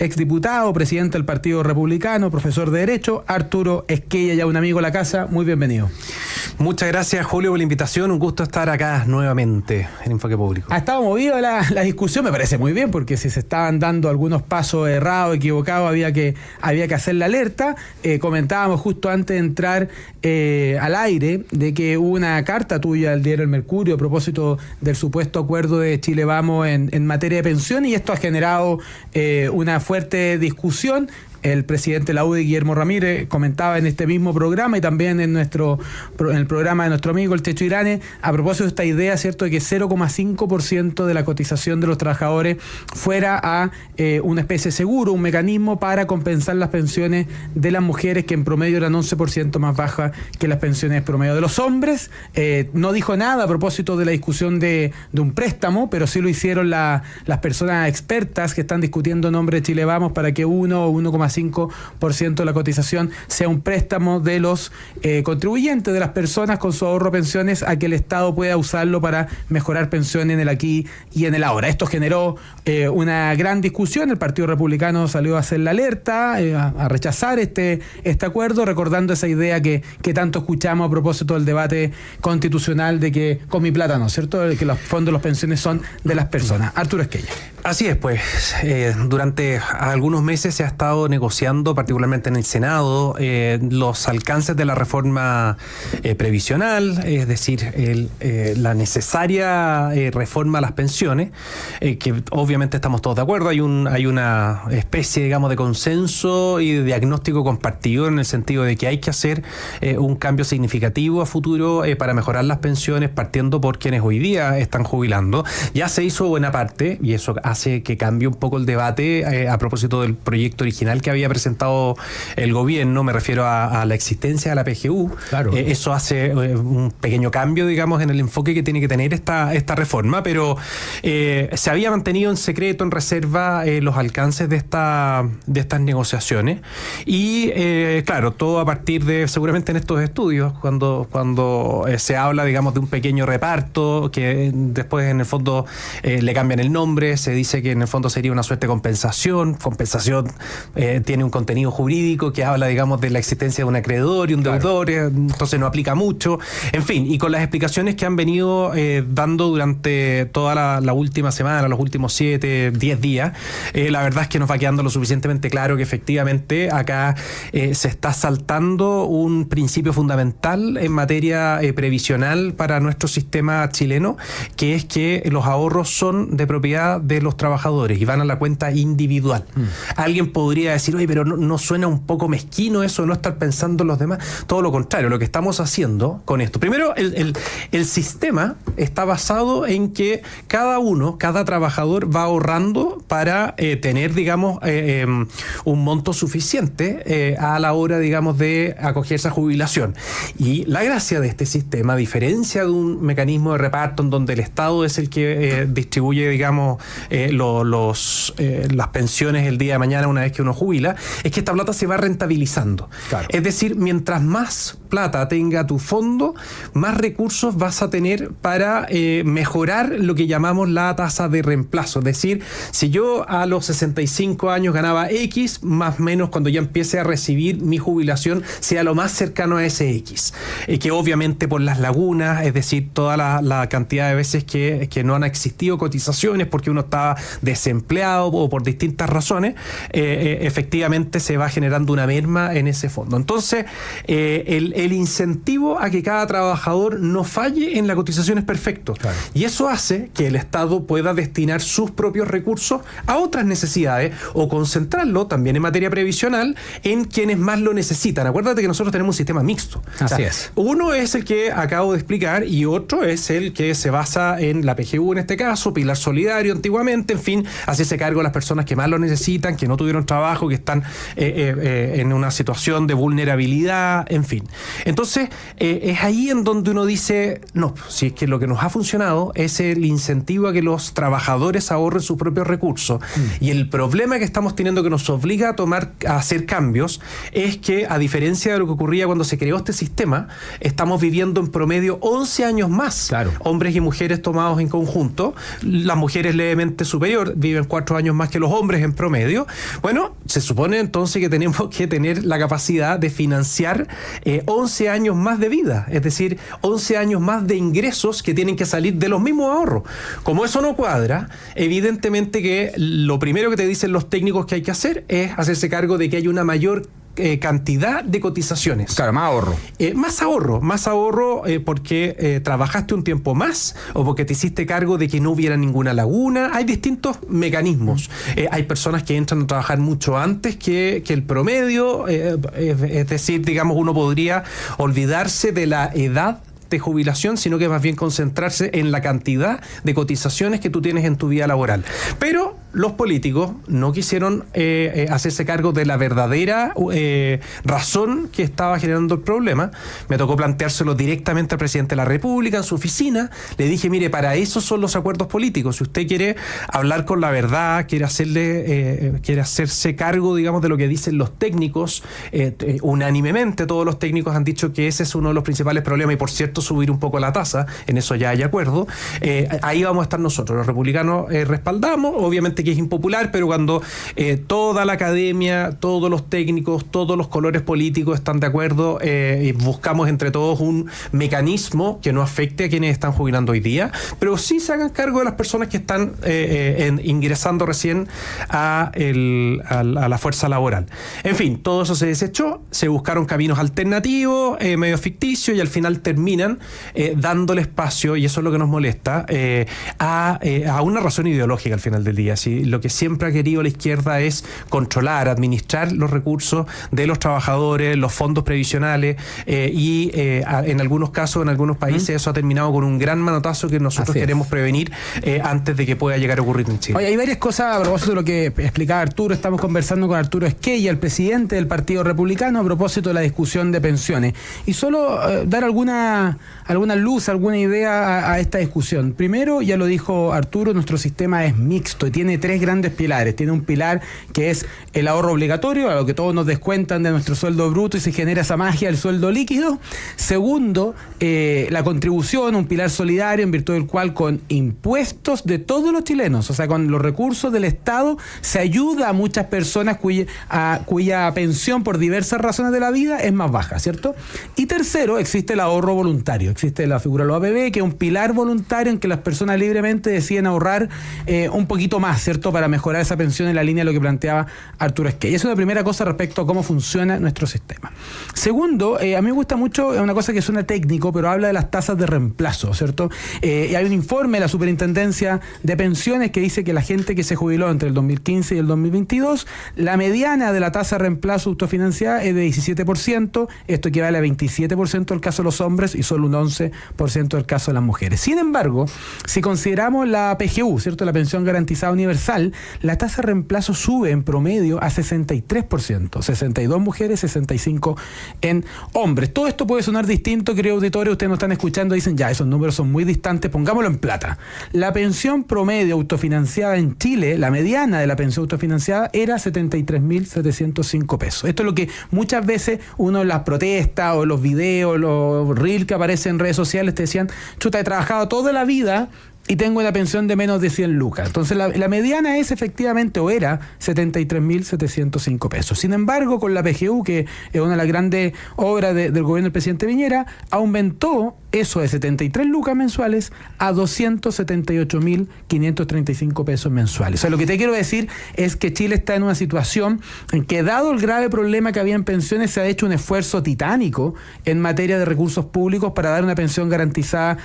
exdiputado, presidente del Partido Republicano, profesor de Derecho, Arturo Esquella, ya un amigo de la casa. Muy bienvenido. Muchas gracias, Julio, por la invitación. Un gusto estar acá nuevamente en Enfoque Público. Ha estado movida la discusión, me parece muy bien, porque si se estaban dando algunos pasos errados, equivocados, había que hacer la alerta. Comentábamos justo antes de entrar al aire de que hubo una carta tuya al diario El Mercurio a propósito del supuesto acuerdo de Chile Vamos en materia de pensiones, y esto ha generado una fuerte discusión. El presidente de la UDI, Guillermo Ramírez, comentaba en este mismo programa y también en el programa de nuestro amigo el Checho Irane, a propósito de esta idea, ¿cierto?, de que 0,5% de la cotización de los trabajadores fuera a una especie de seguro, un mecanismo para compensar las pensiones de las mujeres, que en promedio eran 11% más bajas que las pensiones promedio de los hombres. No dijo nada a propósito de la discusión de un préstamo, pero sí lo hicieron las personas expertas que están discutiendo en nombre de Chile Vamos para que 1 o 1,5% de la cotización sea un préstamo de los contribuyentes, de las personas con su ahorro pensiones, a que el Estado pueda usarlo para mejorar pensiones en el aquí y en el ahora. Esto generó una gran discusión. El Partido Republicano salió a hacer la alerta, a rechazar este acuerdo, recordando esa idea que tanto escuchamos a propósito del debate constitucional de que con mi plata no, ¿cierto?, de que los fondos de las pensiones son de las personas. Arturo Esquella. Así es, pues, durante algunos meses se ha estado negociando, particularmente en el Senado, los alcances de la reforma previsional, es decir, la necesaria reforma a las pensiones, que obviamente estamos todos de acuerdo. Hay una especie, digamos, de consenso y de diagnóstico compartido, en el sentido de que hay que hacer un cambio significativo a futuro para mejorar las pensiones, partiendo por quienes hoy día están jubilando. Ya se hizo buena parte, y eso hace que cambie un poco el debate a propósito del proyecto original que había presentado el gobierno. Me refiero a la existencia de la PGU. Claro. Eso hace un pequeño cambio, digamos, en el enfoque que tiene que tener esta reforma, pero se había mantenido en secreto, en reserva, los alcances de estas negociaciones, y claro, todo a partir de, seguramente en estos estudios, cuando se habla, digamos, de un pequeño reparto, que después en el fondo le cambian el nombre, se dice que en el fondo sería una suerte de compensación. Tiene un contenido jurídico que habla, digamos, de la existencia de un acreedor y un deudor, entonces no aplica mucho. En fin, y con las explicaciones que han venido dando durante toda la última semana, los últimos 7, 10 días, la verdad es que nos va quedando lo suficientemente claro que efectivamente acá se está saltando un principio fundamental en materia previsional para nuestro sistema chileno, que es que los ahorros son de propiedad de los trabajadores y van a la cuenta individual. Alguien podría decir, oye, pero no suena un poco mezquino eso, no estar pensando en los demás. Todo lo contrario, lo que estamos haciendo con esto. Primero, el sistema está basado en que cada trabajador va ahorrando para tener, digamos, un monto suficiente a la hora, digamos, de acogerse a jubilación. Y la gracia de este sistema, a diferencia de un mecanismo de reparto en donde el Estado es el que distribuye, digamos, las pensiones el día de mañana una vez que uno jubila, es que esta plata se va rentabilizando. Claro. Es decir, mientras más plata tenga tu fondo, más recursos vas a tener para mejorar lo que llamamos la tasa de reemplazo. Es decir, si yo a los 65 años ganaba X, más o menos cuando ya empiece a recibir mi jubilación sea lo más cercano a ese X. Que obviamente por las lagunas, es decir, toda la cantidad de veces que no han existido cotizaciones porque uno estaba desempleado o por distintas razones, efectivamente se va generando una merma en ese fondo. Entonces, el incentivo a que cada trabajador no falle en la cotización es perfecto. Claro. Y eso hace que el Estado pueda destinar sus propios recursos a otras necesidades o concentrarlo también en materia previsional en quienes más lo necesitan. Acuérdate que nosotros tenemos un sistema mixto. Así es. Uno es el que acabo de explicar y otro es el que se basa en la PGU en este caso, Pilar Solidario antiguamente, en fin, hacerse cargo de las personas que más lo necesitan, que no tuvieron trabajo, que están en una situación de vulnerabilidad, en fin. Entonces, es ahí en donde uno dice, no, si es que lo que nos ha funcionado es el incentivo a que los trabajadores ahorren sus propios recursos. Y el problema que estamos teniendo, que nos obliga a hacer cambios, es que, a diferencia de lo que ocurría cuando se creó este sistema, estamos viviendo en promedio 11 años más. Claro. Hombres y mujeres tomados en conjunto. Las mujeres levemente superior, viven 4 años más que los hombres en promedio. Bueno, se supone entonces que tenemos que tener la capacidad de financiar 11 años más de vida, es decir, 11 años más de ingresos que tienen que salir de los mismos ahorros. Como eso no cuadra, evidentemente que lo primero que te dicen los técnicos que hay que hacer es hacerse cargo de que hay una mayor cantidad de cotizaciones. Claro, más ahorro. Más ahorro porque trabajaste un tiempo más o porque te hiciste cargo de que no hubiera ninguna laguna. Hay distintos mecanismos. Hay personas que entran a trabajar mucho antes que el promedio. Es decir, digamos, uno podría olvidarse de la edad de jubilación, sino que más bien concentrarse en la cantidad de cotizaciones que tú tienes en tu vida laboral. Pero los políticos no quisieron hacerse cargo de la verdadera razón que estaba generando el problema. Me tocó planteárselo directamente al presidente de la República en su oficina. Le dije, mire, para eso son los acuerdos políticos. Si usted quiere hablar con la verdad, quiere hacerse cargo, digamos, de lo que dicen los técnicos, unánimemente todos los técnicos han dicho que ese es uno de los principales problemas, y por cierto subir un poco la tasa, en eso ya hay acuerdo. Ahí vamos a estar nosotros, los republicanos respaldamos, obviamente que es impopular, pero cuando toda la academia, todos los técnicos, todos los colores políticos están de acuerdo, y buscamos entre todos un mecanismo que no afecte a quienes están jubilando hoy día, pero sí se hagan cargo de las personas que están ingresando recién a la fuerza laboral. En fin, todo eso se desechó, se buscaron caminos alternativos, medio ficticios, y al final terminan dándole espacio, y eso es lo que nos molesta, a una razón ideológica al final del día. ¿Sí? Lo que siempre ha querido la izquierda es controlar, administrar los recursos de los trabajadores, los fondos previsionales, y en algunos casos, en algunos países, eso ha terminado con un gran manotazo que nosotros queremos prevenir antes de que pueda llegar a ocurrir en Chile. Oye, hay varias cosas a propósito de lo que explicaba Arturo. Estamos conversando con Arturo Esquella, el presidente del Partido Republicano, a propósito de la discusión de pensiones. Y solo dar alguna luz, alguna idea a esta discusión. Primero, ya lo dijo Arturo, nuestro sistema es mixto y tiene 3 grandes pilares. Tiene un pilar que es el ahorro obligatorio, a lo que todos nos descuentan de nuestro sueldo bruto y se genera esa magia del sueldo líquido. Segundo, la contribución, un pilar solidario en virtud del cual con impuestos de todos los chilenos, o sea, con los recursos del Estado, se ayuda a muchas personas cuya pensión por diversas razones de la vida es más baja, ¿cierto? Y tercero, existe el ahorro voluntario. Existe la figura de los APB, que es un pilar voluntario en que las personas libremente deciden ahorrar un poquito más, ¿cierto?, para mejorar esa pensión en la línea de lo que planteaba Arturo Esquella. Esa es una primera cosa respecto a cómo funciona nuestro sistema. Segundo, a mí me gusta mucho una cosa que suena técnico, pero habla de las tasas de reemplazo, ¿cierto? Y hay un informe de la Superintendencia de Pensiones que dice que la gente que se jubiló entre el 2015 y el 2022, la mediana de la tasa de reemplazo autofinanciada es de 17%, esto equivale a 27% del caso de los hombres y solo un 11% del caso de las mujeres. Sin embargo, si consideramos la PGU, ¿cierto?, la pensión garantizada universal, la tasa de reemplazo sube en promedio a 63%, 62 mujeres, 65 en hombres. Todo esto puede sonar distinto, querido auditorio, ustedes nos están escuchando, dicen, ya, esos números son muy distantes, pongámoslo en plata. La pensión promedio autofinanciada en Chile, la mediana de la pensión autofinanciada era 73.705 pesos. Esto es lo que muchas veces uno en las protestas o en los videos, los reels que aparecen en redes sociales te decían, chuta, he trabajado toda la vida y tengo una pensión de menos de 100 lucas. Entonces la mediana es efectivamente, o era, 73.705 pesos. Sin embargo, con la PGU, que es una de las grandes obras del gobierno del presidente Piñera, aumentó eso de 73 lucas mensuales a 278.535 pesos mensuales. O sea, lo que te quiero decir es que Chile está en una situación en que, dado el grave problema que había en pensiones, se ha hecho un esfuerzo titánico en materia de recursos públicos para dar una pensión garantizada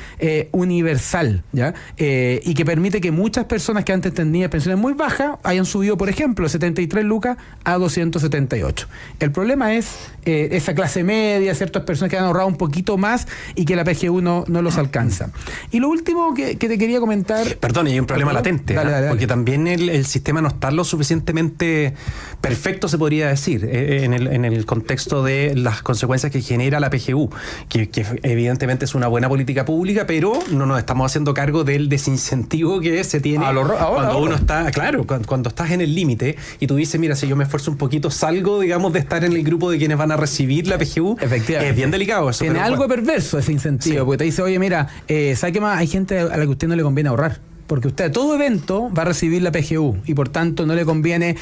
universal, ¿ya? Y que permite que muchas personas que antes tenían pensiones muy bajas hayan subido, por ejemplo, 73 lucas a 278. El problema es esa clase media, ciertas personas que han ahorrado un poquito más y que la PGU PGU no los alcanza. Y lo último que te quería comentar... Perdón, hay un problema latente, dale. porque también el sistema no está lo suficientemente perfecto, se podría decir, en el contexto de las consecuencias que genera la PGU, que evidentemente es una buena política pública, pero no nos estamos haciendo cargo del desincentivo que se tiene cuando uno está, claro, cuando estás en el límite y tú dices, mira, si yo me esfuerzo un poquito, salgo, digamos, de estar en el grupo de quienes van a recibir la PGU. Efectivamente. Es bien delicado eso. Tiene algo perverso ese incentivo, porque te dice, oye, mira, ¿sabe qué más? Hay gente a la que a usted no le conviene ahorrar. Porque usted a todo evento va a recibir la PGU y por tanto no le conviene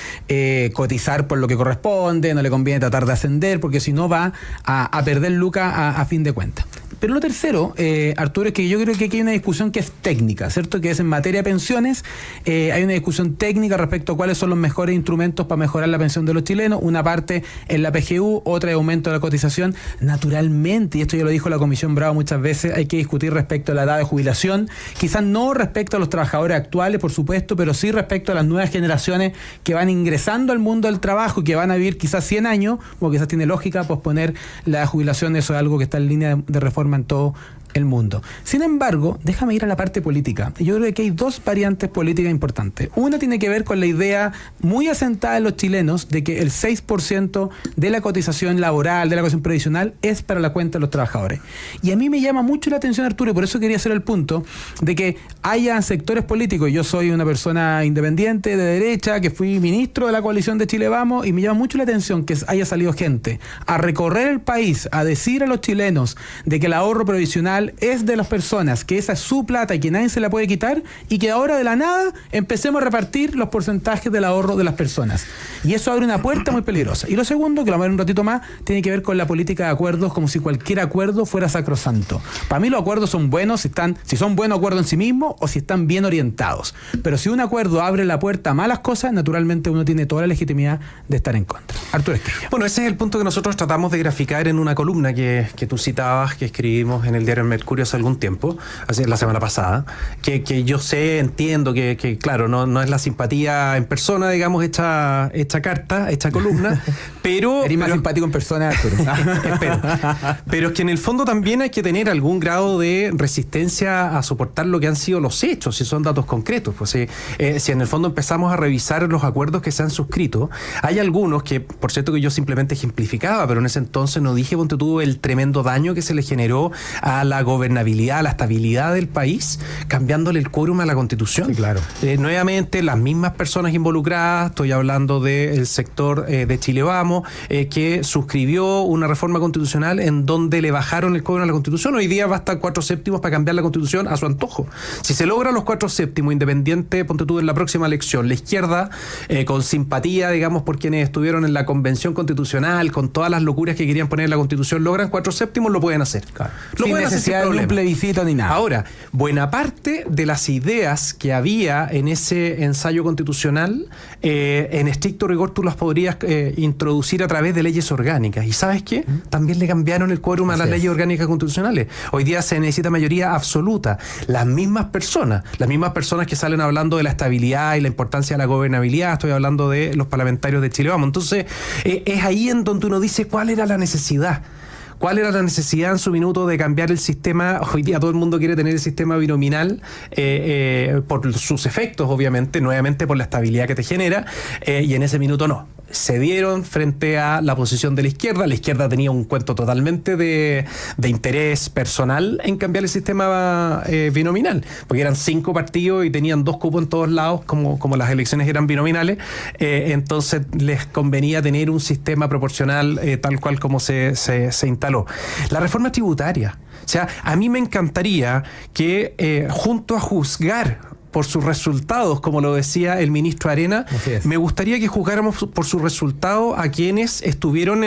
cotizar por lo que corresponde, no le conviene tratar de ascender, porque si no va a perder lucas a fin de cuentas. Pero lo tercero, Arturo, es que yo creo que aquí hay una discusión que es técnica, ¿cierto? Que es en materia de pensiones, hay una discusión técnica respecto a cuáles son los mejores instrumentos para mejorar la pensión de los chilenos. Una parte es la PGU, otra es aumento de la cotización. Naturalmente, y esto ya lo dijo la Comisión Bravo muchas veces, hay que discutir respecto a la edad de jubilación, quizás no respecto a los trabajadores actuales, por supuesto, pero sí respecto a las nuevas generaciones que van ingresando al mundo del trabajo y que van a vivir quizás 100 años, o quizás tiene lógica posponer la jubilación. Eso es algo que está en línea de reforma en todo el mundo. Sin embargo, déjame ir a la parte política. Yo creo que hay dos variantes políticas importantes. Una tiene que ver con la idea muy asentada en los chilenos de que el 6% de la cotización laboral, de la cotización previsional, es para la cuenta de los trabajadores. Y a mí me llama mucho la atención, Arturo, y por eso quería hacer el punto de que haya sectores políticos. Yo soy una persona independiente, de derecha, que fui ministro de la coalición de Chile Vamos, y me llama mucho la atención que haya salido gente a recorrer el país, a decir a los chilenos de que el ahorro previsional es de las personas, que esa es su plata y que nadie se la puede quitar, y que ahora de la nada empecemos a repartir los porcentajes del ahorro de las personas. Y eso abre una puerta muy peligrosa. Y lo segundo, que lo vamos a ver un ratito más, tiene que ver con la política de acuerdos, como si cualquier acuerdo fuera sacrosanto. Para mí los acuerdos son buenos si son buenos acuerdos en sí mismos o si están bien orientados. Pero si un acuerdo abre la puerta a malas cosas, naturalmente uno tiene toda la legitimidad de estar en contra. Arturo Esquerra. Bueno, ese es el punto que nosotros tratamos de graficar en una columna que tú citabas, que escribimos en el diario Mercurio hace algún tiempo, la semana pasada, que yo entiendo que claro, no es la simpatía en persona, digamos, hecha carta, hecha columna, pero... Eres más simpático en persona, Arturo. Pero es que en el fondo también hay que tener algún grado de resistencia a soportar lo que han sido los hechos, si son datos concretos. Pues, si en el fondo empezamos a revisar los acuerdos que se han suscrito, hay algunos que, por cierto, que yo simplemente ejemplificaba, pero en ese entonces no dije, ponte tú, el tremendo daño que se le generó a la gobernabilidad, a la estabilidad del país, cambiándole el quórum a la Constitución. Sí, claro. Nuevamente, las mismas personas involucradas, estoy hablando del sector de Chile Vamos, que suscribió una reforma constitucional en donde le bajaron el quórum a la Constitución. Hoy día basta 4/7 para cambiar la Constitución a su antojo. Si se logra los 4/7, independiente, ponte tú, en la próxima elección, la izquierda, con simpatía, digamos, por quienes estuvieron en la convención constitucional, con todas las locuras que querían poner en la Constitución, logran 4/7, lo pueden hacer. Claro. Lo pueden hacer sin problema. Un plebiscito ni nada. Ahora, buena parte de las ideas que había en ese ensayo constitucional, en estricto rigor tú las podrías introducir a través de leyes orgánicas. ¿Y sabes qué? También le cambiaron el quórum a las leyes orgánicas constitucionales. Hoy día se necesita mayoría absoluta. Las mismas personas que salen hablando de la estabilidad y la importancia de la gobernabilidad, estoy hablando de los parlamentarios de Chile Vamos. Entonces, es ahí en donde uno dice cuál era la necesidad. ¿Cuál era la necesidad en su minuto de cambiar el sistema? Hoy día todo el mundo quiere tener el sistema binominal por sus efectos, obviamente, nuevamente por la estabilidad que te genera, y en ese minuto no. Cedieron frente a la posición de la izquierda. La izquierda tenía un cuento totalmente de interés personal en cambiar el sistema binominal, porque eran 5 partidos y tenían 2 cupos en todos lados, como las elecciones eran binominales, entonces les convenía tener un sistema proporcional tal cual como se instaló. La reforma tributaria. O sea, a mí me encantaría que junto a juzgar por sus resultados, como lo decía el ministro Arena, me gustaría que juzgáramos por sus resultados a quienes estuvieron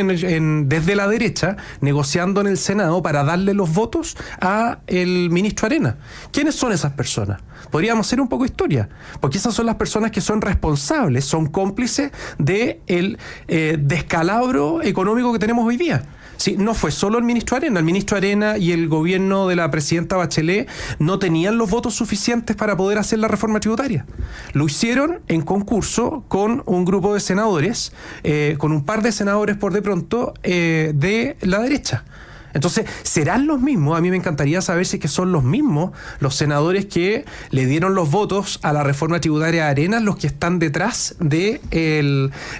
desde la derecha negociando en el Senado para darle los votos a el ministro Arena. ¿Quiénes son esas personas? Podríamos hacer un poco de historia, porque esas son las personas que son responsables, son cómplices del descalabro económico que tenemos hoy día. Sí, no fue solo el ministro Arena y el gobierno de la presidenta Bachelet no tenían los votos suficientes para poder hacer la reforma tributaria. Lo hicieron en concurso con un grupo de senadores, con un par de senadores por de pronto, de la derecha. Entonces, ¿serán los mismos? A mí me encantaría saber si es que son los mismos los senadores que le dieron los votos a la reforma tributaria de Arenas, los que están detrás de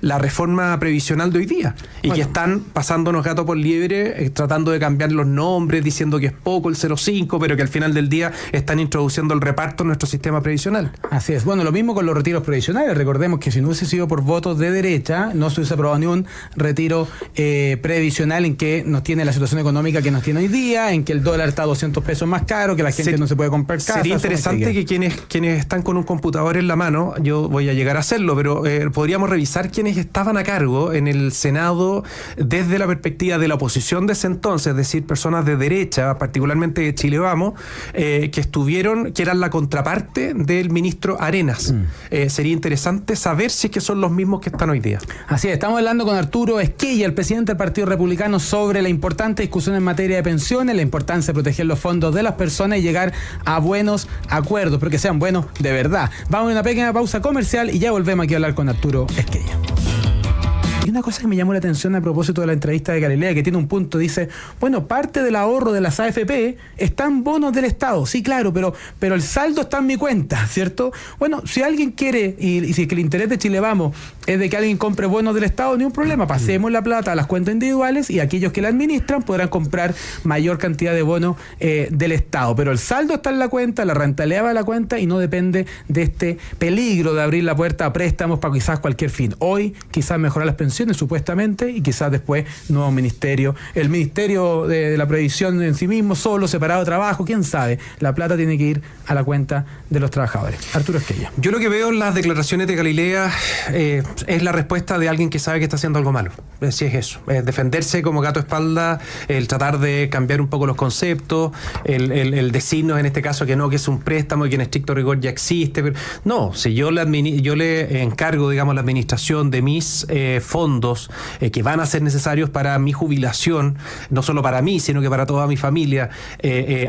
la reforma previsional de hoy día y que están pasándonos gato por liebre, tratando de cambiar los nombres, diciendo que es poco el 0,5, pero que al final del día están introduciendo el reparto en nuestro sistema previsional. Así es. Bueno, lo mismo con los retiros previsionales. Recordemos que si no hubiese sido por votos de derecha, no se hubiese aprobado ni un retiro previsional en que nos tiene la situación económica que nos tiene hoy día, en que el dólar está a 200 pesos más caro, que la gente no se puede comprar casa. Sería interesante que quienes están con un computador en la mano, yo voy a llegar a hacerlo, pero podríamos revisar quiénes estaban a cargo en el Senado desde la perspectiva de la oposición de ese entonces, es decir, personas de derecha, particularmente de Chile Vamos, que eran la contraparte del ministro Arenas. Sería interesante saber si es que son los mismos que están hoy día. Así es, estamos hablando con Arturo Esquella, el presidente del Partido Republicano, sobre la importante discusión en materia de pensiones, la importancia de proteger los fondos de las personas y llegar a buenos acuerdos, pero que sean buenos de verdad. Vamos a una pequeña pausa comercial y ya volvemos aquí a hablar con Arturo Esquella. Y una cosa que me llamó la atención a propósito de la entrevista de Galilea, que tiene un punto, dice, bueno, parte del ahorro de las AFP están bonos del Estado. Sí, claro, pero el saldo está en mi cuenta, ¿cierto? Bueno, si alguien quiere, y si es que el interés de Chile Vamos es de que alguien compre bonos del Estado, ni un problema, pasemos la plata a las cuentas individuales y aquellos que la administran podrán comprar mayor cantidad de bonos del Estado. Pero el saldo está en la cuenta, la rentabilidad va a la cuenta y no depende de este peligro de abrir la puerta a préstamos para quizás cualquier fin. Hoy, quizás mejorar las pensiones, supuestamente, y quizás después nuevo ministerio, el ministerio de la previsión en sí mismo, solo, separado de trabajo, quién sabe. La plata tiene que ir a la cuenta de los trabajadores. Arturo Esquella. Yo lo que veo en las declaraciones de Galilea es la respuesta de alguien que sabe que está haciendo algo malo. Sí, es eso, es defenderse como gato a espalda, el tratar de cambiar un poco los conceptos, el decirnos en este caso que no, que es un préstamo y que en estricto rigor ya existe. Pero no, si yo le encargo, digamos, la administración de mis fondos que van a ser necesarios para mi jubilación, no solo para mí, sino que para toda mi familia,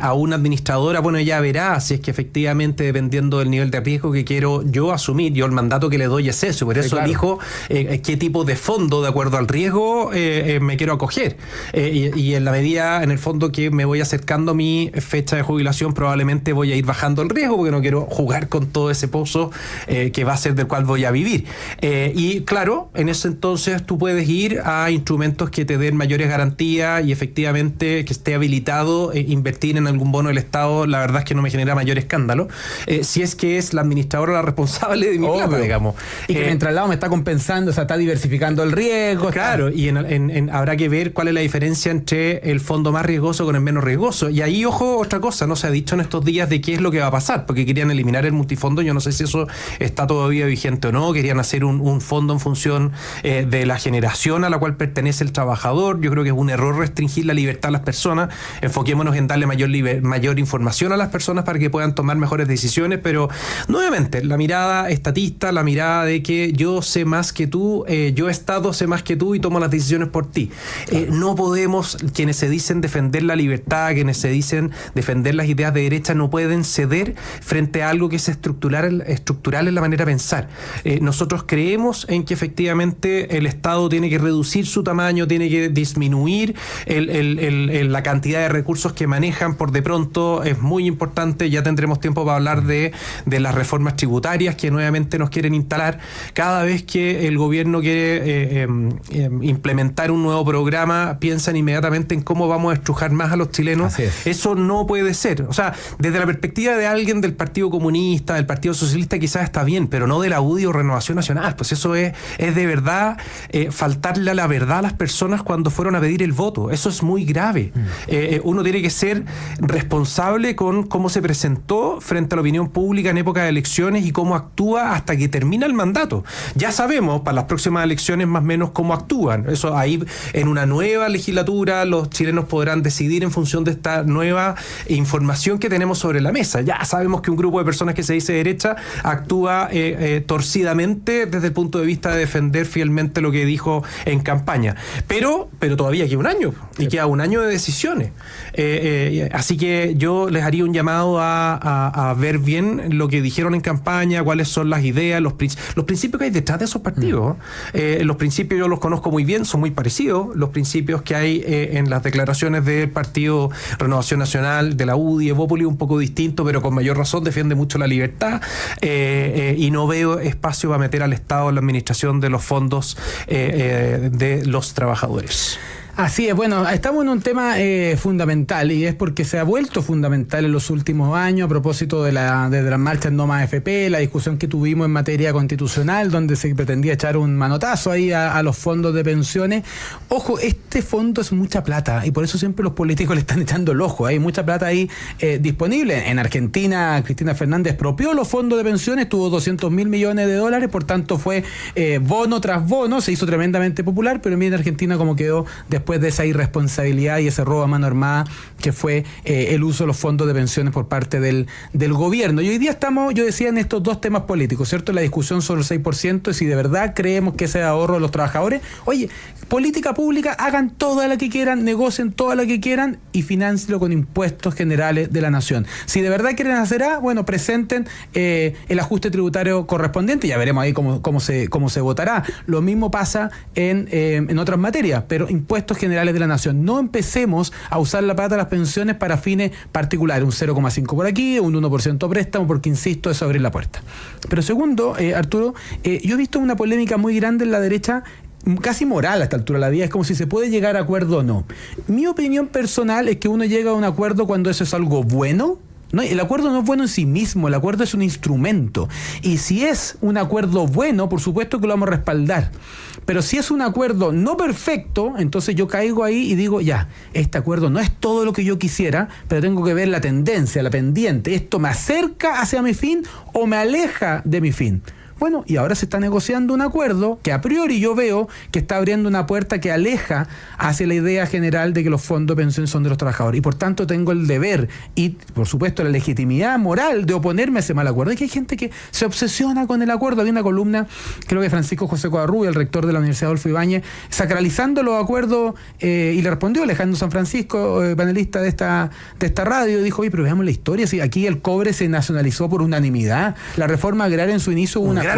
a una administradora, bueno, ella verá si es que efectivamente, dependiendo del nivel de riesgo que quiero yo asumir, yo el mandato que le doy es eso, por eso claro, elijo qué tipo de fondo, de acuerdo al riesgo, me quiero acoger. Y en la medida, en el fondo, que me voy acercando a mi fecha de jubilación, probablemente voy a ir bajando el riesgo, porque no quiero jugar con todo ese pozo que va a ser del cual voy a vivir. Y claro, en ese entonces tú puedes ir a instrumentos que te den mayores garantías y efectivamente que esté habilitado invertir en algún bono del Estado. La verdad es que no me genera mayor escándalo, si es que es la administradora la responsable de mi plata, digamos. Y que mientras al lado me está compensando, o sea, está diversificando el riesgo. Claro, y habrá que ver cuál es la diferencia entre el fondo más riesgoso con el menos riesgoso. Y ahí, ojo, otra cosa, no se ha dicho en estos días de qué es lo que va a pasar, porque querían eliminar el multifondo. Yo no sé si eso está todavía vigente o no. Querían hacer un fondo en función de la generación a la cual pertenece el trabajador. Yo creo que es un error restringir la libertad a las personas. Enfoquémonos en darle mayor información a las personas para que puedan tomar mejores decisiones, pero nuevamente la mirada estatista, la mirada de que yo sé más que tú, yo Estado sé más que tú y tomo las decisiones por ti. No podemos, quienes se dicen defender la libertad, quienes se dicen defender las ideas de derecha, no pueden ceder frente a algo que es estructural en la manera de pensar. Nosotros creemos en que efectivamente el Estado tiene que reducir su tamaño, tiene que disminuir la cantidad de recursos que manejan. Por de pronto es muy importante, ya tendremos tiempo para hablar de las reformas tributarias que nuevamente nos quieren instalar. Cada vez que el gobierno quiere implementar un nuevo programa, piensan inmediatamente en cómo vamos a estrujar más a los chilenos. Eso no puede ser. O sea, desde la perspectiva de alguien del Partido Comunista, del Partido Socialista, quizás está bien, pero no de la UDI o Renovación Nacional. Pues eso es de verdad faltarle a la verdad a las personas cuando fueron a pedir el voto. Eso es muy grave. Uno tiene que ser responsable con cómo se presentó frente a la opinión pública en época de elecciones y cómo actúa hasta que termina el mandato. Ya sabemos para las próximas elecciones más o menos cómo actúan. Eso ahí, en una nueva legislatura, los chilenos podrán decidir en función de esta nueva información que tenemos sobre la mesa. Ya sabemos que un grupo de personas que se dice derecha actúa torcidamente desde el punto de vista de defender fielmente lo lo que dijo en campaña. Pero todavía queda un año, y queda un año de decisiones. Así que yo les haría un llamado a ver bien lo que dijeron en campaña, cuáles son las ideas, los principios que hay detrás de esos partidos. Los principios yo los conozco muy bien, son muy parecidos. Los principios que hay en las declaraciones del Partido Renovación Nacional, de la UDI, Evópoli, un poco distinto, pero con mayor razón defiende mucho la libertad, y no veo espacio para meter al Estado en la administración de los fondos de los trabajadores. Así es, bueno, estamos en un tema fundamental, y es porque se ha vuelto fundamental en los últimos años a propósito de las marchas No Más AFP, la discusión que tuvimos en materia constitucional, donde se pretendía echar un manotazo ahí a los fondos de pensiones. Ojo, este fondo es mucha plata, y por eso siempre los políticos le están echando el ojo. Hay mucha plata ahí disponible. En Argentina, Cristina Fernández expropió los fondos de pensiones, tuvo 200.000 millones de dólares, por tanto fue bono tras bono, se hizo tremendamente popular, pero miren Argentina cómo quedó después de esa irresponsabilidad y ese robo a mano armada que fue el uso de los fondos de pensiones por parte del gobierno. Y hoy día estamos, yo decía, en estos dos temas políticos, ¿cierto? La discusión sobre el 6%, y si de verdad creemos que ese ahorro de los trabajadores, oye, política pública, hagan toda la que quieran, negocien toda la que quieran y financienlo con impuestos generales de la nación. Si de verdad quieren hacer bueno, presenten el ajuste tributario correspondiente, ya veremos ahí cómo se votará. Lo mismo pasa en otras materias, pero impuestos generales de la nación. No empecemos a usar la plata de las pensiones para fines particulares, un 0,5 por aquí, un 1% préstamo, porque insisto, eso abrir la puerta. Pero segundo, Arturo, yo he visto una polémica muy grande en la derecha, casi moral a esta altura de la vida, es como si se puede llegar a acuerdo o no. Mi opinión personal es que uno llega a un acuerdo cuando eso es algo bueno. No, el acuerdo no es bueno en sí mismo, el acuerdo es un instrumento. Y si es un acuerdo bueno, por supuesto que lo vamos a respaldar. Pero si es un acuerdo no perfecto, entonces yo caigo ahí y digo, ya, este acuerdo no es todo lo que yo quisiera, pero tengo que ver la tendencia, la pendiente. ¿Esto me acerca hacia mi fin o me aleja de mi fin? Bueno, y ahora se está negociando un acuerdo que a priori yo veo que está abriendo una puerta que aleja hacia la idea general de que los fondos de pensión son de los trabajadores. Y por tanto tengo el deber y, por supuesto, la legitimidad moral de oponerme a ese mal acuerdo. Y que hay gente que se obsesiona con el acuerdo. Había una columna, creo que Francisco José Covarrubia, el rector de la Universidad Adolfo Ibáñez, sacralizando los acuerdos, y le respondió Alejandro San Francisco, panelista de esta radio, dijo, oye, pero veamos la historia, si aquí el cobre se nacionalizó por unanimidad, la reforma agraria en su inicio hubo un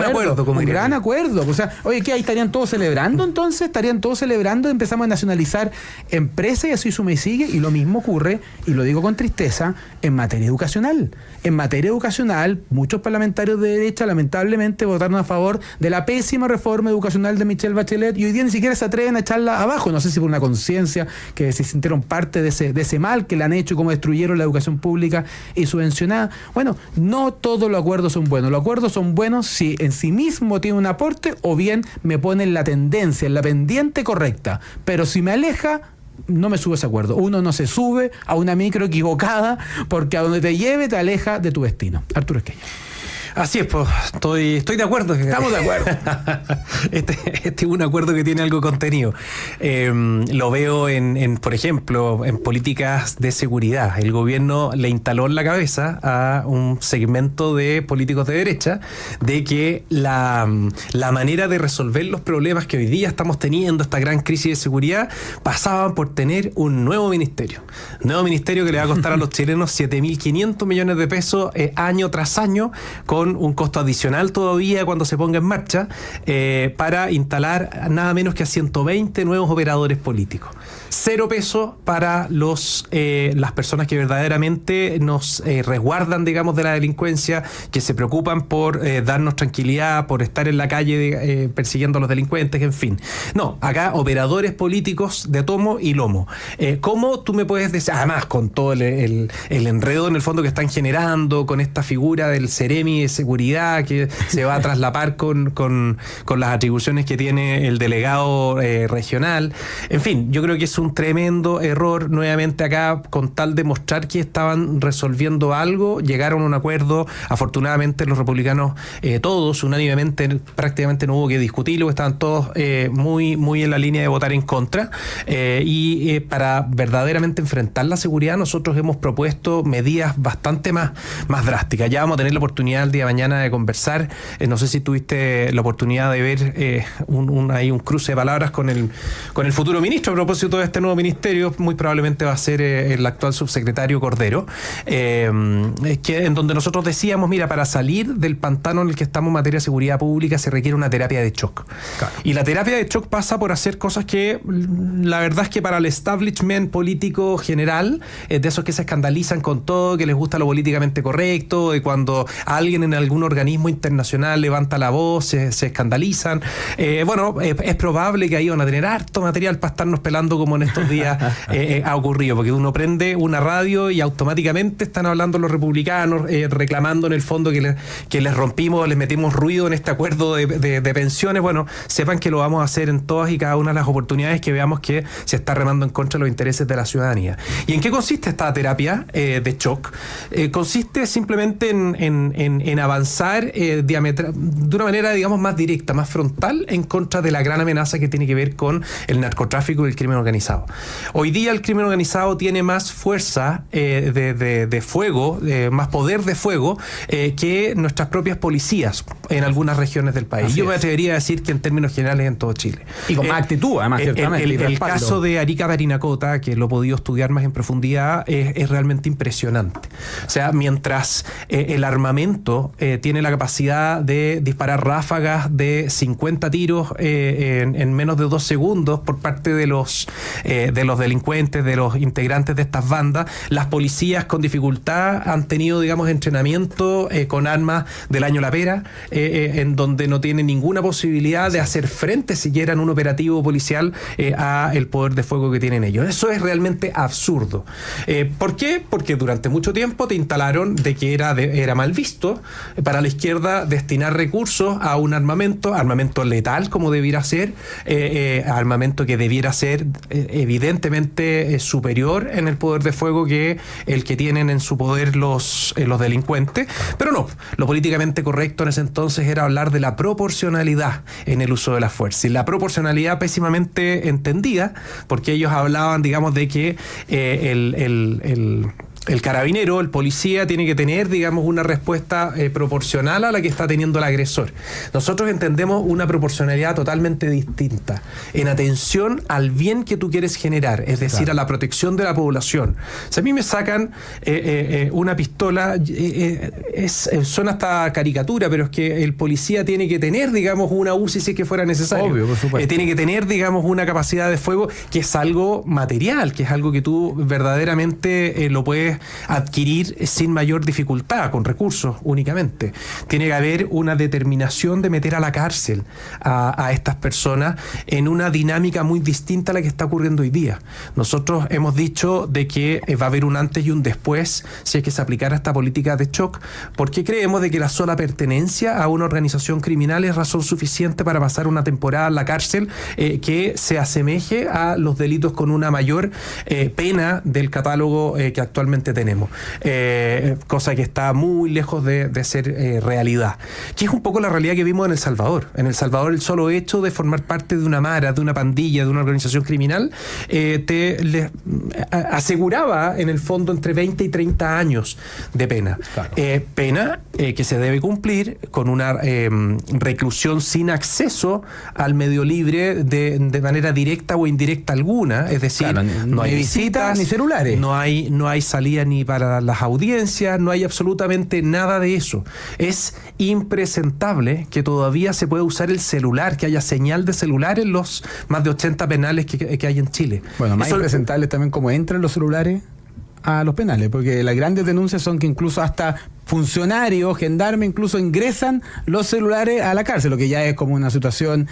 gran acuerdo. O sea, oye, ¿qué? Ahí estarían todos celebrando, entonces, empezamos a nacionalizar empresas y así suma y sigue, y lo mismo ocurre, y lo digo con tristeza, en materia educacional. En materia educacional, muchos parlamentarios de derecha lamentablemente votaron a favor de la pésima reforma educacional de Michelle Bachelet, y hoy día ni siquiera se atreven a echarla abajo, no sé si por una conciencia, que se sintieron parte de ese mal que le han hecho y cómo destruyeron la educación pública y subvencionada. Bueno, no todos los acuerdos son buenos. Los acuerdos son buenos si en sí mismo tiene un aporte o bien me pone en la tendencia, en la pendiente correcta. Pero si me aleja, no me sube ese acuerdo. Uno no se sube a una micro equivocada, porque a donde te lleve te aleja de tu destino. Arturo Esquella. Así es, pues, estoy de acuerdo. Estamos de acuerdo. Este es un acuerdo que tiene algo contenido. Lo veo por ejemplo, en políticas de seguridad. El gobierno le instaló en la cabeza a un segmento de políticos de derecha de que la manera de resolver los problemas que hoy día estamos teniendo, esta gran crisis de seguridad, pasaban por tener un nuevo ministerio. Nuevo ministerio que le va a costar a los chilenos 7.500 millones de pesos año tras año, con un costo adicional todavía cuando se ponga en marcha, para instalar nada menos que a 120 nuevos operadores políticos. 0 pesos para las personas que verdaderamente nos resguardan, digamos, de la delincuencia, que se preocupan por darnos tranquilidad, por estar en la calle persiguiendo a los delincuentes, en fin. No, acá operadores políticos de tomo y lomo. ¿Cómo tú me puedes decir, además con todo el enredo en el fondo que están generando, con esta figura del Ceremi de seguridad que se va a traslapar con las atribuciones que tiene el delegado regional? En fin, yo creo que es un tremendo error. Nuevamente acá, con tal de mostrar que estaban resolviendo algo, llegaron a un acuerdo. Afortunadamente los republicanos, todos unánimemente, prácticamente no hubo que discutirlo, estaban todos muy, muy en la línea de votar en contra, y para verdaderamente enfrentar la seguridad nosotros hemos propuesto medidas bastante más drásticas. Ya vamos a tener la oportunidad el día día de mañana de conversar. No sé si tuviste la oportunidad de ver un cruce de palabras con el futuro ministro a propósito de este nuevo ministerio. Muy probablemente va a ser el actual subsecretario Cordero, en donde nosotros decíamos, mira, para salir del pantano en el que estamos en materia de seguridad pública se requiere una terapia de shock. Claro. Y la terapia de shock pasa por hacer cosas que la verdad es que para el establishment político general, de esos que se escandalizan con todo, que les gusta lo políticamente correcto, y cuando alguien en algún organismo internacional levanta la voz, se escandalizan. Es probable que ahí van a tener harto material para estarnos pelando como en estos días ha ocurrido, porque uno prende una radio y automáticamente están hablando los republicanos, reclamando en el fondo que les rompimos, les metimos ruido en este acuerdo de pensiones. Bueno, sepan que lo vamos a hacer en todas y cada una de las oportunidades que veamos que se está remando en contra de los intereses de la ciudadanía. ¿Y en qué consiste esta terapia de shock? Consiste simplemente en avanzar de una manera, digamos, más directa, más frontal en contra de la gran amenaza que tiene que ver con el narcotráfico y el crimen organizado. Hoy día el crimen organizado tiene más fuerza de fuego, más poder de fuego que nuestras propias policías en algunas regiones del país. Yo me atrevería a decir que en términos generales en todo Chile. Y con más actitud, además, ciertamente. El caso de Arica Parinacota, que lo he podido estudiar más en profundidad, es realmente impresionante. O sea, mientras el armamento tiene la capacidad de disparar ráfagas de 50 tiros en menos de 2 segundos por parte de los delincuentes, de los integrantes de estas bandas, las policías con dificultad han tenido, digamos, entrenamiento con armas del año La Pera, en donde no tienen ninguna posibilidad de hacer frente siquiera en un operativo policial a el poder de fuego que tienen ellos. Eso es realmente absurdo. ¿Por qué? Porque durante mucho tiempo te instalaron de que era mal visto para la izquierda destinar recursos a un armamento letal como debiera ser, armamento que debiera ser evidentemente superior en el poder de fuego que el que tienen en su poder los delincuentes. Pero no, lo políticamente correcto en ese entonces era hablar de la proporcionalidad en el uso de la fuerza. Y la proporcionalidad pésimamente entendida, porque ellos hablaban, digamos, de que el carabinero, el policía, tiene que tener, digamos, una respuesta proporcional a la que está teniendo el agresor. Nosotros entendemos una proporcionalidad totalmente distinta, en atención al bien que tú quieres generar, es decir, claro, a la protección de la población. Si a mí me sacan una pistola, suena hasta caricatura, pero es que el policía tiene que tener, digamos, una UCI si es que fuera necesario. Obvio, por supuesto. Tiene que tener, digamos, una capacidad de fuego que es algo material, que es algo que tú verdaderamente lo puedes adquirir sin mayor dificultad, con recursos únicamente. Tiene que haber una determinación de meter a la cárcel a estas personas en una dinámica muy distinta a la que está ocurriendo hoy día. Nosotros hemos dicho de que va a haber un antes y un después si es que se aplicara esta política de shock, porque creemos de que la sola pertenencia a una organización criminal es razón suficiente para pasar una temporada en la cárcel que se asemeje a los delitos con una mayor pena del catálogo que actualmente tenemos, cosa que está muy lejos de ser realidad, que es un poco la realidad que vimos en El Salvador. En El Salvador el solo hecho de formar parte de una mara, de una pandilla, de una organización criminal, te aseguraba en el fondo entre 20 y 30 años de pena. Claro. Pena que se debe cumplir con una reclusión sin acceso al medio libre de manera directa o indirecta alguna, es decir, claro, no hay visitas ni celulares, no hay salida ni para las audiencias, no hay absolutamente nada de eso. Es impresentable que todavía se pueda usar el celular, que haya señal de celular en los más de 80 penales que hay en Chile. Bueno, más impresentable también cómo entran los celulares a los penales, porque las grandes denuncias son que incluso hasta funcionarios, gendarmes, incluso ingresan los celulares a la cárcel, lo que ya es como una situación,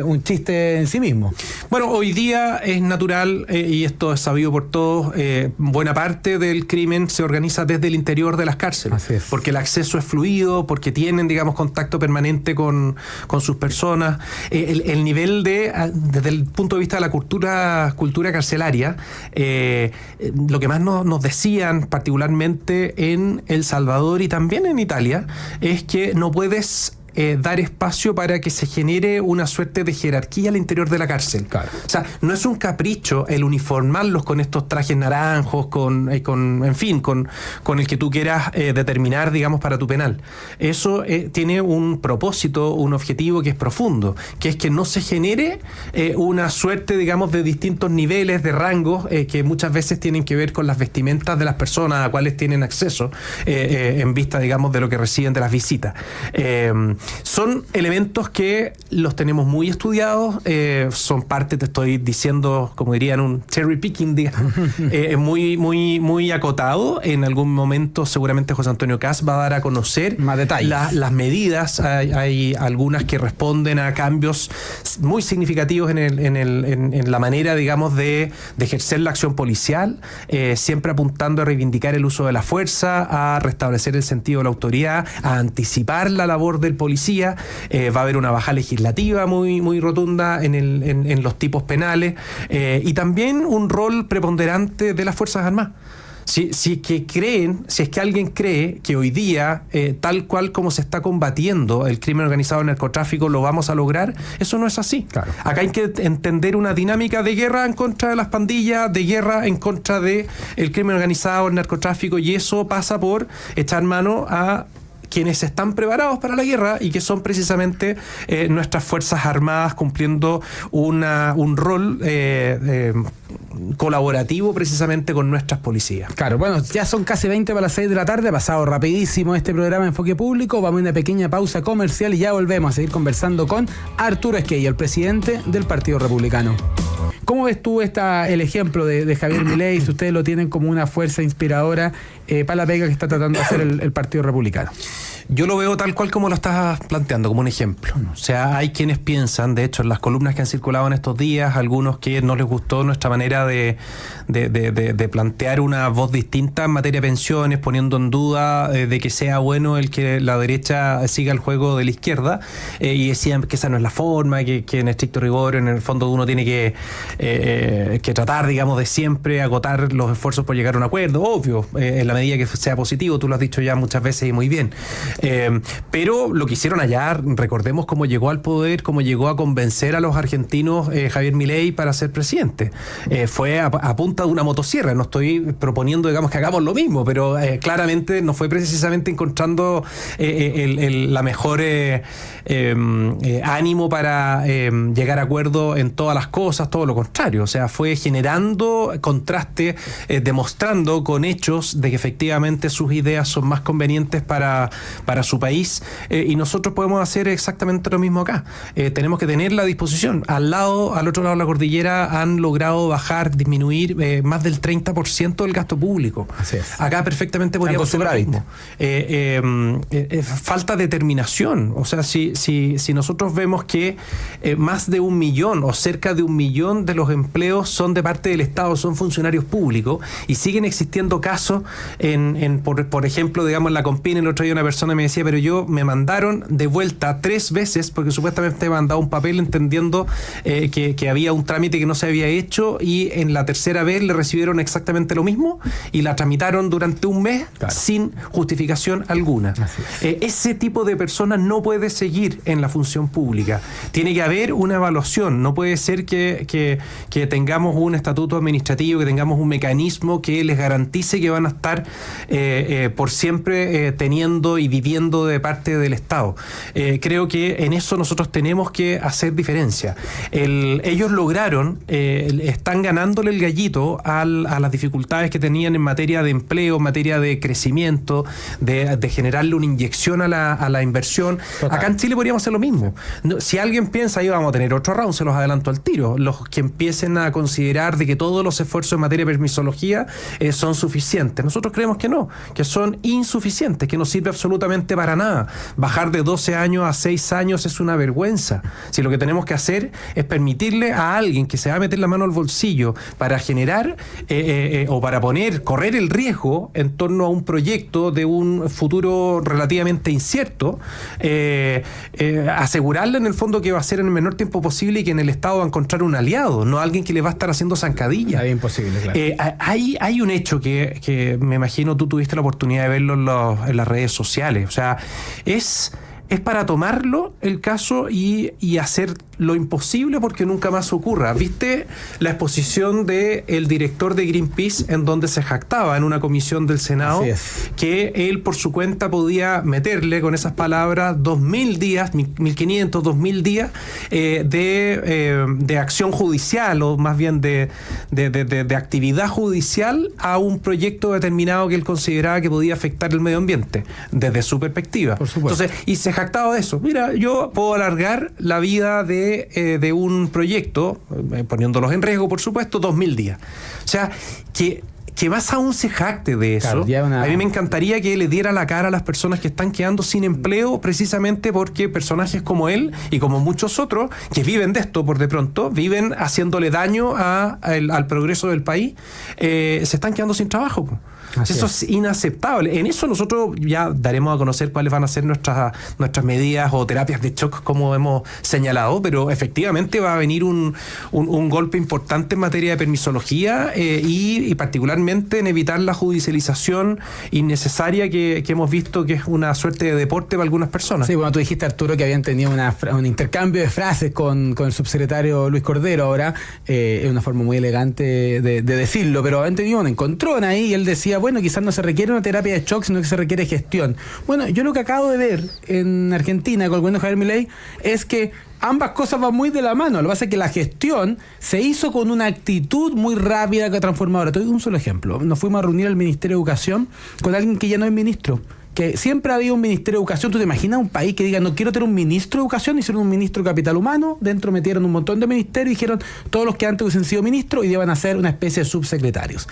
un chiste en sí mismo. Bueno, hoy día es natural, y esto es sabido por todos, buena parte del crimen se organiza desde el interior de las cárceles, porque el acceso es fluido, porque tienen, digamos, contacto permanente con sus personas. El nivel desde el punto de vista de la cultura carcelaria, lo que más nos decían, particularmente en El Salvador y también en Italia, es que no puedes dar espacio para que se genere una suerte de jerarquía al interior de la cárcel. Claro. O sea, no es un capricho el uniformarlos con estos trajes naranjos, con el que tú quieras determinar, digamos, para tu penal. Eso tiene un propósito, un objetivo que es profundo, que es que no se genere una suerte, digamos, de distintos niveles de rangos que muchas veces tienen que ver con las vestimentas de las personas a cuales tienen acceso en vista, digamos, de lo que reciben de las visitas. Son elementos que los tenemos muy estudiados, son parte, te estoy diciendo, como dirían, un cherry picking, digamos, muy acotado. En algún momento seguramente José Antonio Kast va a dar a conocer más detalles. Las medidas. Hay algunas que responden a cambios muy significativos en la manera, digamos, de ejercer la acción policial, siempre apuntando a reivindicar el uso de la fuerza, a restablecer el sentido de la autoridad, a anticipar la labor del policía. Va a haber una baja legislativa muy rotunda en los tipos penales, y también un rol preponderante de las Fuerzas Armadas. Si es que alguien cree que hoy día, tal cual como se está combatiendo el crimen organizado, el narcotráfico, lo vamos a lograr, eso no es así. Claro. Acá hay que entender una dinámica de guerra en contra de las pandillas, de guerra en contra del crimen organizado, el narcotráfico, y eso pasa por echar mano a quienes están preparados para la guerra y que son precisamente nuestras Fuerzas Armadas, cumpliendo un rol colaborativo precisamente con nuestras policías. Claro, bueno, ya son casi 20 para las 6 de la tarde, ha pasado rapidísimo este programa Enfoque Público. Vamos a una pequeña pausa comercial y ya volvemos a seguir conversando con Arturo Esquella, el presidente del Partido Republicano. ¿Cómo ves tú el ejemplo de Javier Milei, si ustedes lo tienen como una fuerza inspiradora para la pega que está tratando de hacer el Partido Republicano? Yo lo veo tal cual como lo estás planteando, como un ejemplo. O sea, hay quienes piensan, de hecho, en las columnas que han circulado en estos días, algunos que no les gustó nuestra manera de plantear una voz distinta en materia de pensiones, poniendo en duda de que sea bueno el que la derecha siga el juego de la izquierda, y decían que esa no es la forma, que en estricto rigor, en el fondo, uno tiene que tratar, digamos, de siempre agotar los esfuerzos por llegar a un acuerdo, obvio, en la medida que sea positivo, tú lo has dicho ya muchas veces y muy bien. Pero lo que hicieron allá, recordemos cómo llegó al poder, cómo llegó a convencer a los argentinos Javier Milei para ser presidente. Fue a punta de una motosierra. No estoy proponiendo, digamos, que hagamos lo mismo, pero claramente no fue precisamente encontrando la mejor ánimo para llegar a acuerdo en todas las cosas, todo lo contrario. O sea, fue generando contraste, demostrando con hechos de que efectivamente sus ideas son más convenientes para su país, y nosotros podemos hacer exactamente lo mismo acá. Tenemos que tener la disposición. Al otro lado de la cordillera han logrado disminuir más del 30% del gasto público. Así es. Acá perfectamente podríamos hacer lo mismo. Falta determinación. O sea, si nosotros vemos que más de 1 millón o cerca de 1 millón de los empleos son de parte del Estado, son funcionarios públicos, y siguen existiendo casos por ejemplo, digamos, en la Compin, el otro día una persona me decía, pero me mandaron de vuelta 3 veces porque supuestamente me han dado un papel entendiendo que había un trámite que no se había hecho, y en la tercera vez le recibieron exactamente lo mismo y la tramitaron durante 1 mes, claro, sin justificación alguna. Ese tipo de personas no puede seguir en la función pública. Tiene que haber una evaluación. No puede ser que tengamos un estatuto administrativo, que tengamos un mecanismo que les garantice que van a estar por siempre teniendo y viviendo de parte del Estado. Creo que en eso nosotros tenemos que hacer diferencia. Ellos lograron, están ganándole el gallito a las dificultades que tenían en materia de empleo, en materia de crecimiento, de generarle una inyección a la inversión. Total. Acá en Chile podríamos hacer lo mismo. Si alguien piensa, ahí vamos a tener otro round, se los adelanto al tiro. Los que empiecen a considerar de que todos los esfuerzos en materia de permisología son suficientes. Nosotros creemos que no, que son insuficientes, que no sirve absolutamente para nada. Bajar de 12 años a 6 años es una vergüenza. Si lo que tenemos que hacer es permitirle a alguien que se va a meter la mano al bolsillo para generar o para correr el riesgo en torno a un proyecto de un futuro relativamente incierto, asegurarle en el fondo que va a ser en el menor tiempo posible y que en el Estado va a encontrar un aliado, no alguien que le va a estar haciendo zancadilla. Es imposible, claro. Hay un hecho que me imagino tú tuviste la oportunidad de verlo en las redes sociales. O sea, es es para tomarlo el caso y hacer lo imposible porque nunca más ocurra. ¿Viste la exposición del director de Greenpeace en donde se jactaba en una comisión del Senado que él por su cuenta podía meterle con esas palabras 2.000 días, 1.500, 2.000 días de acción judicial o más bien de actividad judicial a un proyecto determinado que él consideraba que podía afectar el medio ambiente desde su perspectiva? Por supuesto. Entonces, y se jactaba de eso. Mira, yo puedo alargar la vida de un proyecto, poniéndolos en riesgo, por supuesto, 2.000 días. O sea, que más aún se jacte de eso. Claro, a mí me encantaría que le diera la cara a las personas que están quedando sin empleo precisamente porque personajes como él y como muchos otros que viven de esto por de pronto, viven haciéndole daño al progreso del país, se están quedando sin trabajo. Eso es inaceptable. En eso nosotros ya daremos a conocer cuáles van a ser nuestras medidas o terapias de shock, como hemos señalado, pero efectivamente va a venir un golpe importante en materia de permisología y particularmente en evitar la judicialización innecesaria que hemos visto que es una suerte de deporte para algunas personas. Sí, bueno, tú dijiste, Arturo, que habían tenido un intercambio de frases con el subsecretario Luis Cordero ahora, es una forma muy elegante de decirlo, pero han tenido un encontrón ahí y él decía, bueno, quizás no se requiere una terapia de shock, sino que se requiere gestión. Bueno, yo lo que acabo de ver en Argentina con el gobierno de Javier Milei es que ambas cosas van muy de la mano. Lo que pasa es que la gestión se hizo con una actitud muy rápida, transformadora. Te doy un solo ejemplo. Nos fuimos a reunir al Ministerio de Educación con alguien que ya no es ministro, que siempre había un Ministerio de Educación. ¿Tú te imaginas un país que diga, no quiero tener un ministro de Educación? Hicieron un ministro de Capital Humano, dentro metieron un montón de ministerios y dijeron, todos los que antes hubiesen sido ministros y iban a ser una especie de subsecretarios,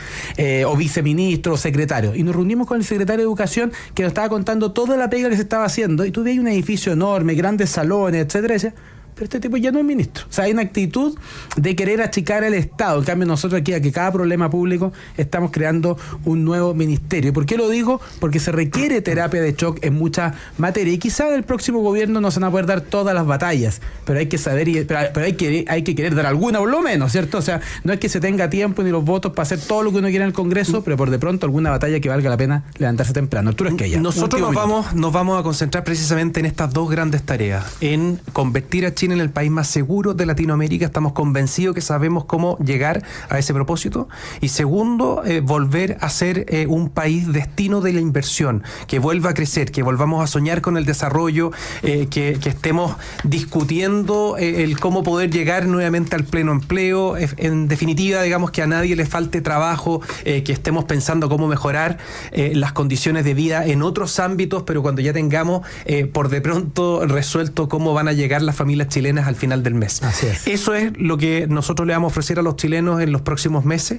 o viceministros, o secretarios. Y nos reunimos con el secretario de Educación que nos estaba contando toda la pega que se estaba haciendo, y tú veías un edificio enorme, grandes salones, etcétera, y decías, pero este tipo ya no es ministro. O sea, hay una actitud de querer achicar el Estado. En cambio, nosotros aquí, a que cada problema público, estamos creando un nuevo ministerio. ¿Y por qué lo digo? Porque se requiere terapia de shock en muchas materias. Y quizá en el próximo gobierno no se van a poder dar todas las batallas, pero hay que saber, pero hay que querer dar alguna por lo menos, ¿cierto? O sea, no es que se tenga tiempo ni los votos para hacer todo lo que uno quiera en el Congreso, pero por de pronto alguna batalla que valga la pena levantarse temprano. Arturo Esquella. Nosotros nos vamos a concentrar precisamente en estas dos grandes tareas, en convertir a Chile en el país más seguro de Latinoamérica. Estamos convencidos que sabemos cómo llegar a ese propósito. Y segundo, volver a ser un país destino de la inversión, que vuelva a crecer, que volvamos a soñar con el desarrollo, que estemos discutiendo el cómo poder llegar nuevamente al pleno empleo. En definitiva, digamos, que a nadie le falte trabajo, que estemos pensando cómo mejorar las condiciones de vida en otros ámbitos, pero cuando ya tengamos por de pronto resuelto cómo van a llegar las familias chilenas al final del mes. Así es. Eso es lo que nosotros le vamos a ofrecer a los chilenos en los próximos meses,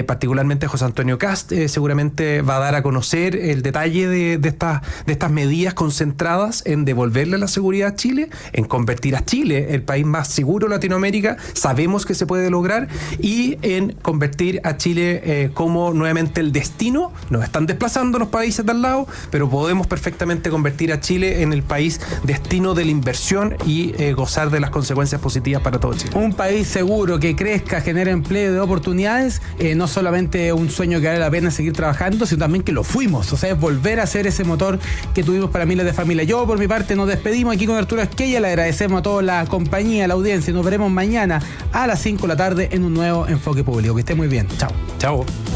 particularmente José Antonio Kast seguramente va a dar a conocer el detalle de estas medidas concentradas en devolverle la seguridad a Chile, en convertir a Chile el país más seguro de Latinoamérica, sabemos que se puede lograr, y en convertir a Chile como nuevamente el destino. Nos están desplazando los países de al lado, pero podemos perfectamente convertir a Chile en el país destino de la inversión y gozar de las consecuencias positivas para todo Chile. Un país seguro, que crezca, genere empleo, de oportunidades, no solamente un sueño que vale la pena seguir trabajando, sino también que lo fuimos. O sea, es volver a ser ese motor que tuvimos para miles de familias. Yo, por mi parte, nos despedimos aquí con Arturo Esquella. Le agradecemos a toda la compañía, a la audiencia. Nos veremos mañana a las 5 de la tarde en un nuevo Enfoque Público. Que esté muy bien. Chao. Chao.